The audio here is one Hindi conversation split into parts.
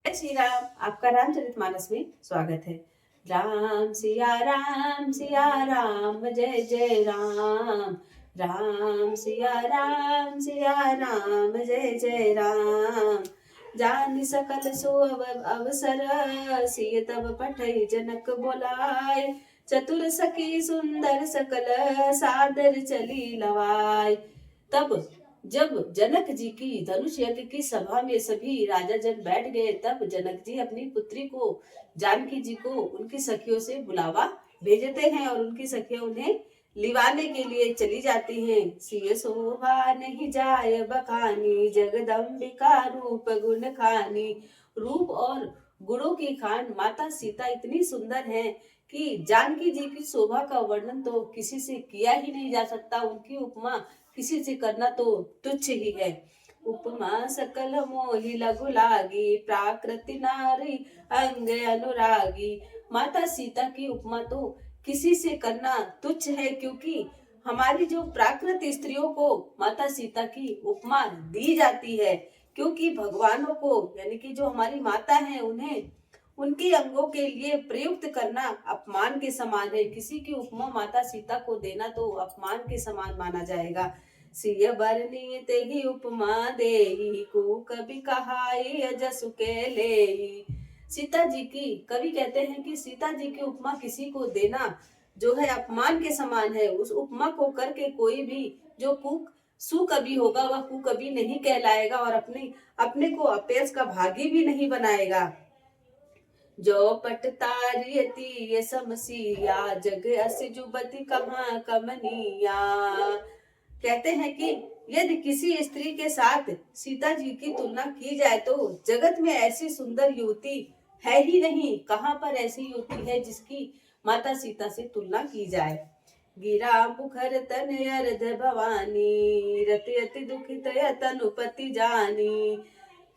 जय श्री राम। आपका रामचरितमानस में स्वागत है। राम सिया राम जय जय राम। राम सिया राम जय जय राम। जानि सकल सो अवसर सिय तब पठई जनक बोलाय। चतुर सखी सुंदर सकल सादर चली लवाय। तब जब जनक जी की धनुष यज्ञ की सभा में सभी राजा जन बैठ गए, तब जनक जी अपनी पुत्री को जानकी जी को उनकी सखियों से बुलावा भेजते हैं और उनकी सखियां उन्हें लिवाने के लिए चली जाती हैं। सिय शोभा नहीं जाय बखानी, जगदम्बिका रूप गुण खानी। रूप और गुणों की खान माता सीता इतनी सुंदर है कि जानकी जी की शोभा का वर्णन तो किसी से किया ही नहीं जा सकता। उनकी उपमा किसी से करना तो तुच्छ ही है। उपमा सकल मोहि लघु लागी, प्राकृति नारी अंग अनुरागी। माता सीता की उपमा तो किसी से करना तुच्छ है, क्योंकि हमारी जो प्राकृत स्त्रियों को माता सीता की उपमा दी जाती है, क्योंकि भगवानों को यानी कि जो हमारी माता है उन्हें उनके अंगों के लिए प्रयुक्त करना अपमान के समान है। किसी की उपमा माता सीता को देना तो अपमान के समान माना जाएगा। सिय बरनी ते ही उपमा देई, को कभी कहाई अजसु के लेई। सीता जी की कवि कहते हैं कि सीता जी की उपमा किसी को देना जो है अपमान के समान है। उस उपमा को करके कोई भी जो सुकवि होगा वह कुकवि नहीं कहलाएगा और अपने को अपेस का भागी भी नहीं बनाएगा। जो पट तारियती समसिया, जग अस जुबती कहाँ कमनिया। कहते हैं कि यदि किसी स्त्री के साथ सीता जी की तुलना की जाए तो जगत में ऐसी सुंदर युवती है ही नहीं। कहाँ पर ऐसी युवती है जिसकी माता सीता से तुलना की जाए। गिरा मुखर तन अर्ध भवानी, रति अति दुखित तनुपति जानी।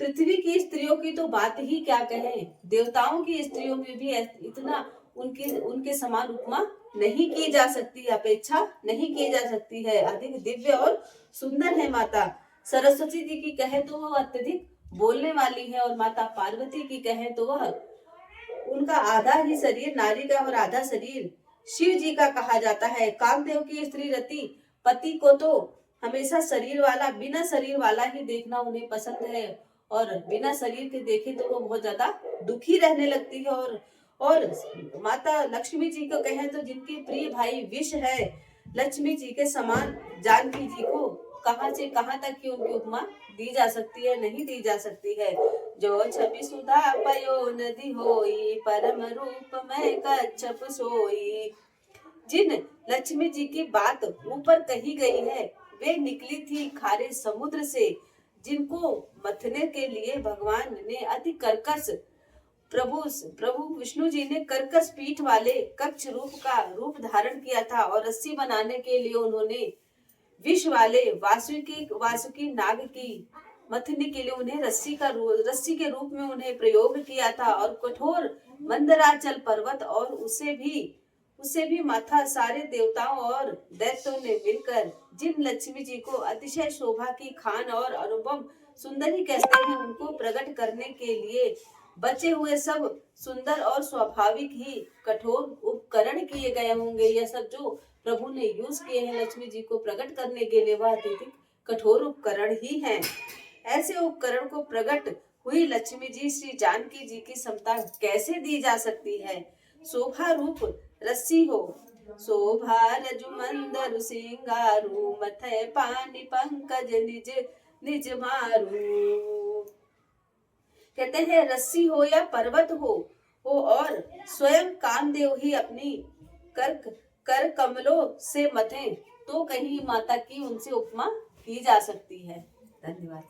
पृथ्वी की स्त्रियों की तो बात ही क्या कहें, देवताओं की स्त्रियों में भी इतना उनके समान उपमा नहीं की जा सकती, अपेक्षा नहीं की जा सकती है। अधिक दिव्य और सुंदर है माता सरस्वती जी की कहे तो वह अत्यधिक बोलने वाली है, और माता पार्वती की कहे तो वह उनका आधा ही शरीर नारी का और आधा शरीर शिव जी का कहा जाता है। कामदेव की स्त्री रति पति को तो हमेशा शरीर वाला, बिना शरीर वाला ही देखना उन्हें पसंद है, और बिना शरीर के देखे तो वो बहुत ज्यादा दुखी रहने लगती है। और माता लक्ष्मी जी को कहें तो जिनके प्रिय भाई विष है, लक्ष्मी जी के समान जानकी जी को कहां से कहां तक की उनकी उपमा दी जा सकती है, नहीं दी जा सकती है। जो छवि सुधा पयो नदी होई, परम रूप में कच्छप सोई। जिन लक्ष्मी जी की बात ऊपर कही गई है वे निकली थी खारे समुद्र से, जिनको मथने के लिए भगवान ने अति कर्कश प्रभु विष्णु जी ने कर्कश पीठ वाले कच्छ रूप का रूप धारण किया था, और रस्सी बनाने के लिए उन्होंने विष वाले वासुकी नाग की मथने के लिए उन्हें रस्सी के रूप में उन्हें प्रयोग किया था। और कठोर मंदराचल पर्वत और उसे भी माथा सारे देवताओं और दैत्यों ने मिलकर जिन लक्ष्मी जी को अतिशय शोभा की खान और अनुपम सुंदरी कहते हैं, उनको प्रकट करने के लिए बचे हुए सब सुंदर और स्वाभाविक ही कठोर उपकरण किए गए होंगे। यह सब जो प्रभु ने यूज किए हैं लक्ष्मी जी को प्रकट करने के लिए, वह अत्यधिक कठोर उपकरण ही हैं। ऐसे उपकरण को प्रकट हुई लक्ष्मी जी श्री जानकी जी की समता कैसे दी जा सकती है। शोभा रूप रस्सी हो, शोभा रजु मंदरु सिंगारू, मथय पानी पंकज निज निज मारू। कहते हैं रस्सी हो या पर्वत हो और स्वयं कामदेव ही अपनी कर कमलों से मथे तो कहीं माता की उनसे उपमा की जा सकती है। धन्यवाद।